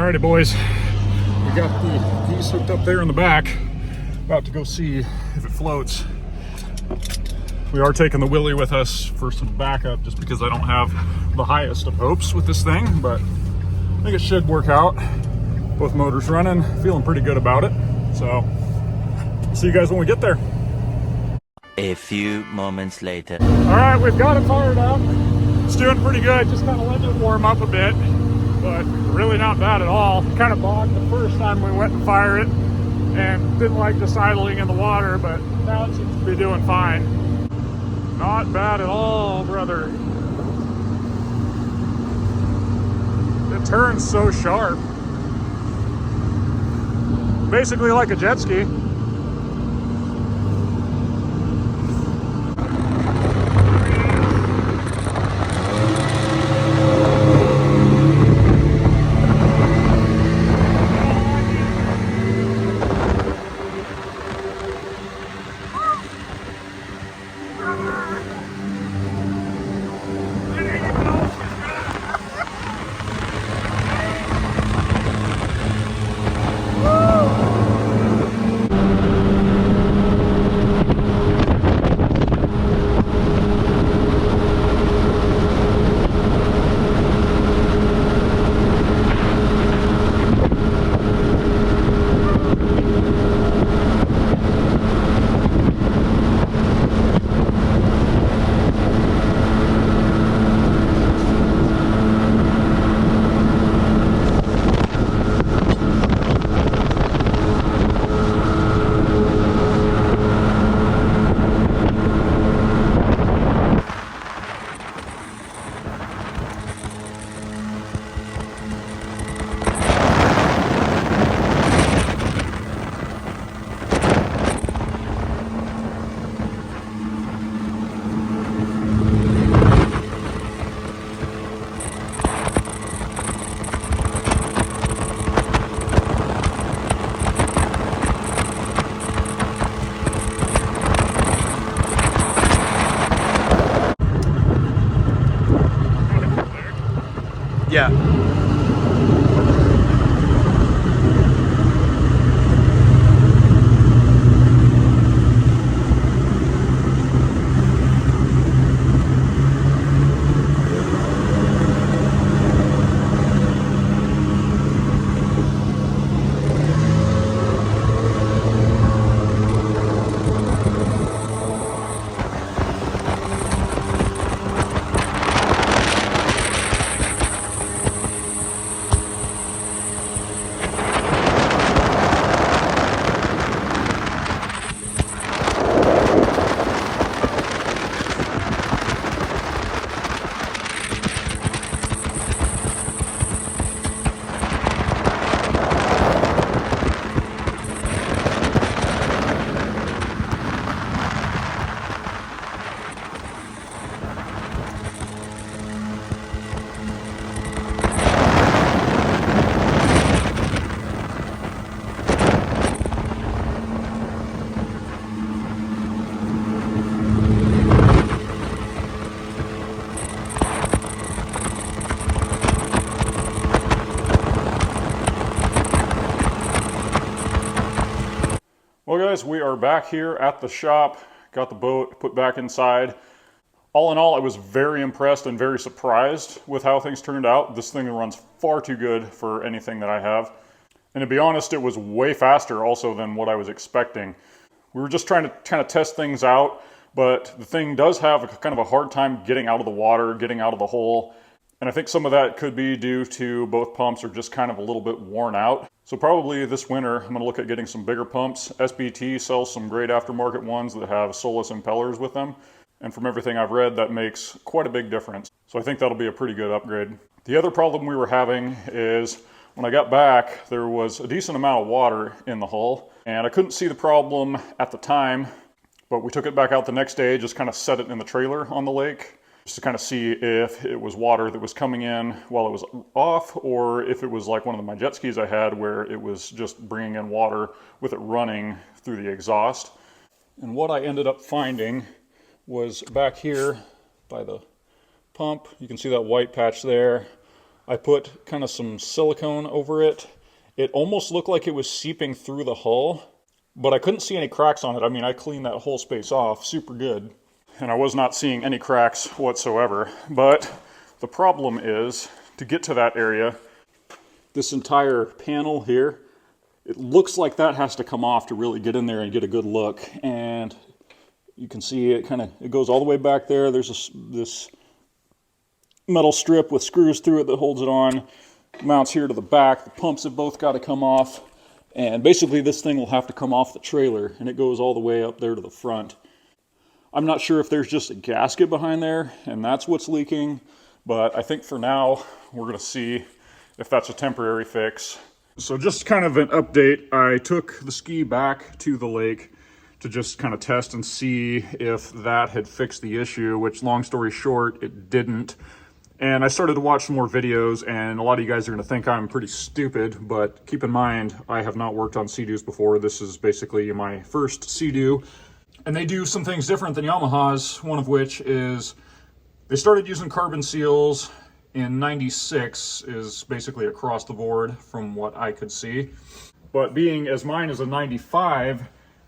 Alrighty, boys. We got the piece hooked up there in the back. About to go see if it floats. We are taking the Willie with us for some backup just because I don't have the highest of hopes with this thing, but I think it should work out. Both motors running, feeling pretty good about it. So, see you guys when we get there. A few moments later. Alright, we've got it fired up. It's doing pretty good, just kind of letting it warm up a bit, but really not bad at all. Kind of bogged the first time we went to fire it and didn't like just idling in the water, but now it seems to be doing fine. Not bad at all, brother. It turns so sharp. Basically like a jet ski. Yeah. Well guys, we are back here at the shop, got the boat put back inside. All in all, I was very impressed and very surprised with how things turned out. This thing runs far too good for anything that I have. And to be honest, it was way faster also than what I was expecting. We were just trying to kind of test things out, but the thing does have kind of a hard time getting out of the water, getting out of the hole. And I think some of that could be due to both pumps are just kind of a little bit worn out. So probably this winter, I'm going to look at getting some bigger pumps. SBT sells some great aftermarket ones that have Solus impellers with them. And from everything I've read, that makes quite a big difference. So I think that'll be a pretty good upgrade. The other problem we were having is when I got back, there was a decent amount of water in the hull. And I couldn't see the problem at the time, but we took it back out the next day, just kind of set it in the trailer on the lake, just to kind of see if it was water that was coming in while it was off, or if it was like one of my jet skis I had where it was just bringing in water with it running through the exhaust. And what I ended up finding was back here by the pump. You can see that white patch there. I put kind of some silicone over it. It almost looked like it was seeping through the hull, but I couldn't see any cracks on it. I mean, I cleaned that whole space off super good, and I was not seeing any cracks whatsoever. But the problem is, to get to that area, this entire panel here, it looks like that has to come off to really get in there and get a good look. And you can see it it goes all the way back there. There's this metal strip with screws through it that holds it on, mounts here to the back. The pumps have both got to come off, and basically this thing will have to come off the trailer, and it goes all the way up there to the front. I'm not sure if there's just a gasket behind there and that's what's leaking, but I think for now we're going to see if that's a temporary fix. So just kind of an update, I took the ski back to the lake to just kind of test and see if that had fixed the issue, which, long story short, it didn't. And I started to watch some more videos, and a lot of you guys are going to think I'm pretty stupid, but keep in mind, I have not worked on SeaDoos before. This is basically my first SeaDoo, and they do some things different than Yamaha's, one of which is they started using carbon seals in '96, is basically across the board from what I could see. But being as mine is a '95,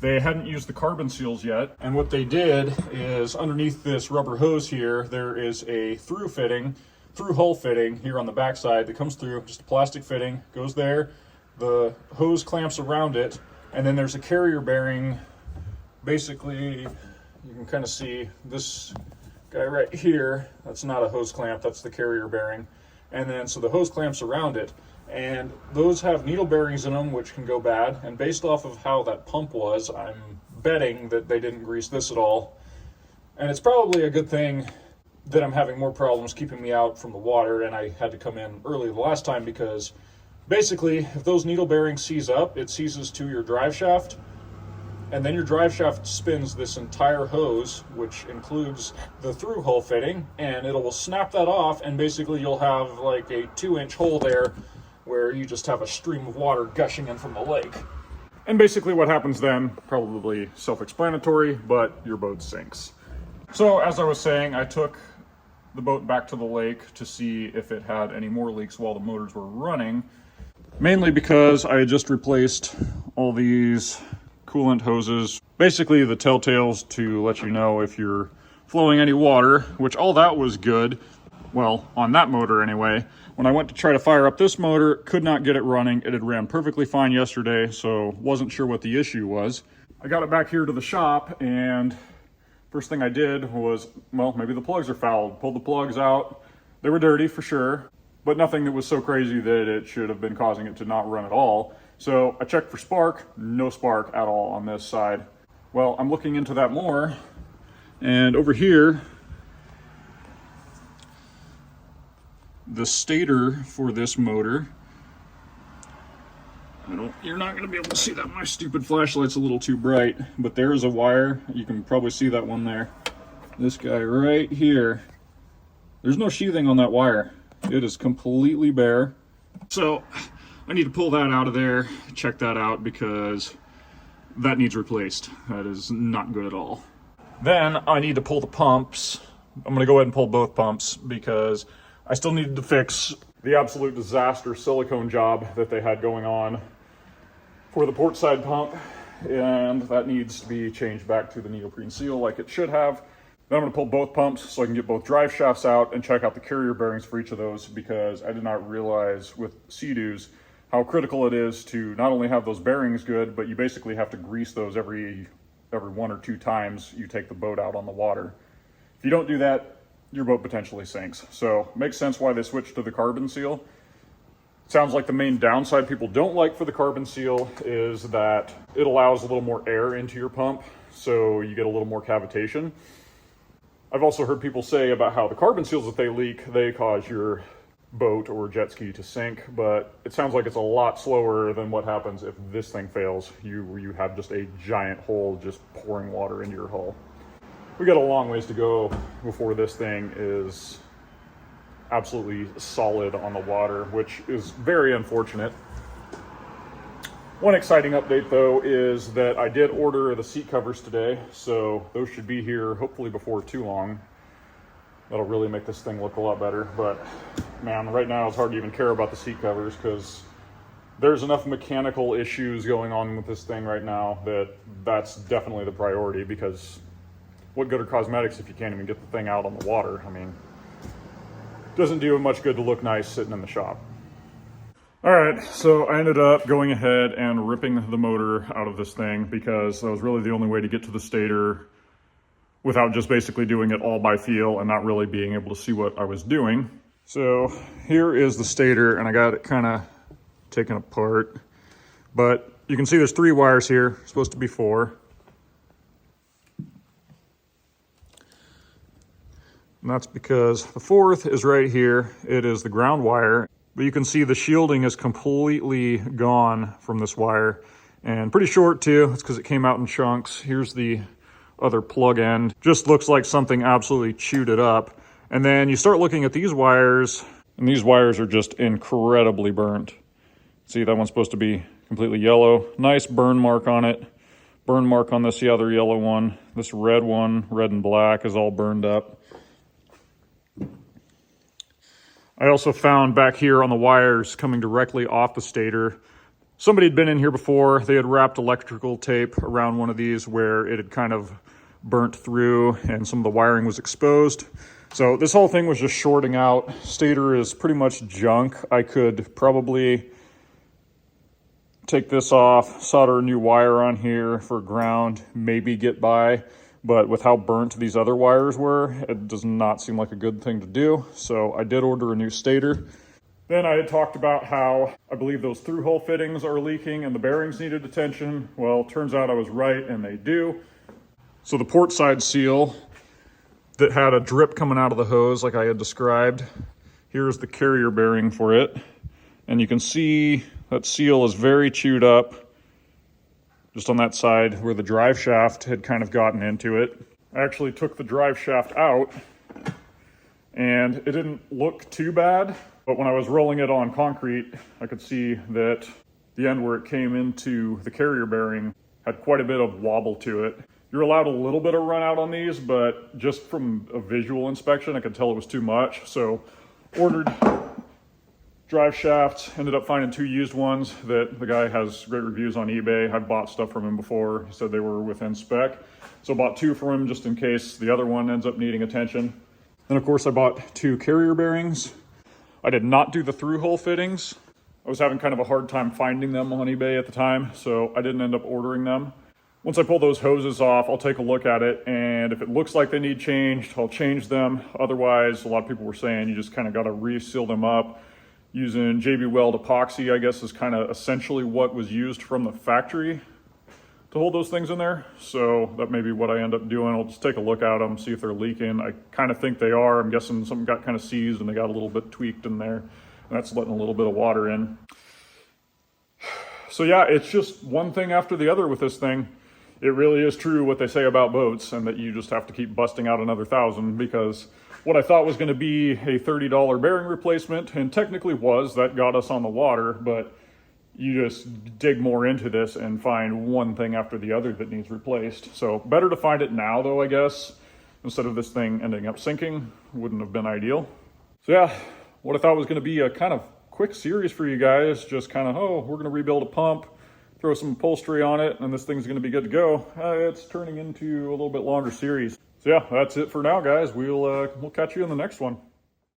they hadn't used the carbon seals yet, and what they did is underneath this rubber hose here, there is a through hull fitting here on the backside that comes through, just a plastic fitting, goes there, the hose clamps around it, and then there's a carrier bearing. Basically, you can kind of see this guy right here, that's not a hose clamp, that's the carrier bearing. And then, so the hose clamps around it, and those have needle bearings in them, which can go bad. And based off of how that pump was, I'm betting that they didn't grease this at all. And it's probably a good thing that I'm having more problems keeping me out from the water, and I had to come in early the last time, because basically, if those needle bearings seize up, it seizes to your drive shaft, and then your drive shaft spins this entire hose, which includes the through hull fitting, and it will snap that off, and basically you'll have like a 2-inch hole there where you just have a stream of water gushing in from the lake. And basically what happens then, probably self-explanatory, but your boat sinks. So as I was saying, I took the boat back to the lake to see if it had any more leaks while the motors were running, mainly because I had just replaced all these coolant hoses, basically the telltales to let you know if you're flowing any water, which all that was good. Well, on that motor anyway. When I went to try to fire up this motor, could not get it running. It had ran perfectly fine yesterday, so wasn't sure what the issue was. I got it back here to the shop, and first thing I did was, well, maybe the plugs are fouled. Pulled the plugs out. They were dirty for sure, but nothing that was so crazy that it should have been causing it to not run at all. So I checked for spark, no spark at all on this side. Well, I'm looking into that more, and over here, the stator for this motor, you're not going to be able to see that. My stupid flashlight's a little too bright, but there is a wire. You can probably see that one there. This guy right here. There's no sheathing on that wire. It is completely bare. So I need to pull that out of there, check that out, because that needs replaced. That is not good at all. Then I need to pull the pumps. I'm going to go ahead and pull both pumps because I still needed to fix the absolute disaster silicone job that they had going on for the port side pump, and that needs to be changed back to the neoprene seal like it should have. Then I'm going to pull both pumps so I can get both drive shafts out and check out the carrier bearings for each of those, because I did not realize with SeaDoos how critical it is to not only have those bearings good, but you basically have to grease those every 1 or 2 times you take the boat out on the water. If you don't do that, your boat potentially sinks. So makes sense why they switched to the carbon seal. Sounds like the main downside people don't like for the carbon seal is that it allows a little more air into your pump, so you get a little more cavitation. I've also heard people say about how the carbon seals that they leak, they cause your boat or jet ski to sink, but it sounds like it's a lot slower than what happens if this thing fails. You have just a giant hole just pouring water into your hull. We got a long ways to go before this thing is absolutely solid on the water, which is very unfortunate. One exciting update though is that I did order the seat covers today, so those should be here hopefully before too long. That'll really make this thing look a lot better, but man, right now it's hard to even care about the seat covers because there's enough mechanical issues going on with this thing right now that that's definitely the priority, because what good are cosmetics if you can't even get the thing out on the water? I mean, it doesn't do much good to look nice sitting in the shop. All right, so I ended up going ahead and ripping the motor out of this thing because that was really the only way to get to the stator without just basically doing it all by feel and not really being able to see what I was doing. So here is the stator, and I got it kind of taken apart, but you can see there's 3 wires here, supposed to be 4. And that's because the 4th is right here. It is the ground wire, but you can see the shielding is completely gone from this wire, and pretty short too. It's because it came out in chunks. Here's the other plug end. Just looks like something absolutely chewed it up. And then you start looking at these wires, and these wires are just incredibly burnt. See, that one's supposed to be completely yellow. Nice burn mark on it. Burn mark on this other yellow one. This red one, red and black, is all burned up. I also found back here on the wires coming directly off the stator, somebody had been in here before. They had wrapped electrical tape around one of these where it had kind of burnt through and some of the wiring was exposed. So this whole thing was just shorting out. Stator is pretty much junk. I could probably take this off, solder a new wire on here for ground, maybe get by. But with how burnt these other wires were, it does not seem like a good thing to do. So I did order a new stator. Then I had talked about how I believe those through-hole fittings are leaking and the bearings needed attention. Well, turns out I was right, and they do. So the port side seal that had a drip coming out of the hose like I had described, here's the carrier bearing for it. And you can see that seal is very chewed up, just on that side where the drive shaft had kind of gotten into it. I actually took the drive shaft out, and it didn't look too bad, but when I was rolling it on concrete, I could see that the end where it came into the carrier bearing had quite a bit of wobble to it. You're allowed a little bit of run out on these, but just from a visual inspection, I could tell it was too much. So ordered drive shafts, ended up finding 2 used ones that the guy has great reviews on eBay. I've bought stuff from him before. He said they were within spec. So I bought 2 from him just in case the other one ends up needing attention. Then of course I bought 2 carrier bearings. I did not do the through-hole fittings. I was having kind of a hard time finding them on eBay at the time, so I didn't end up ordering them. Once I pull those hoses off, I'll take a look at it, and if it looks like they need changed, I'll change them. Otherwise, a lot of people were saying you just kind of got to re-seal them up using JB Weld epoxy, I guess, is kind of essentially what was used from the factory to hold those things in there. So that may be what I end up doing. I'll just take a look at them, see if they're leaking. I kind of think they are. I'm guessing something got kind of seized and they got a little bit tweaked in there. And that's letting a little bit of water in. So yeah, it's just one thing after the other with this thing. It really is true what they say about boats, and that you just have to keep busting out another 1,000, because what I thought was going to be a $30 bearing replacement, and technically was, that got us on the water, but you just dig more into this and find one thing after the other that needs replaced. So better to find it now though, I guess, instead of this thing ending up sinking. Wouldn't have been ideal. So yeah, what I thought was going to be a kind of quick series for you guys, just kind of, oh, we're going to rebuild a pump, throw some upholstery on it, and this thing's going to be good to go. It's turning into a little bit longer series. So yeah, that's it for now, guys. We'll catch you in the next one.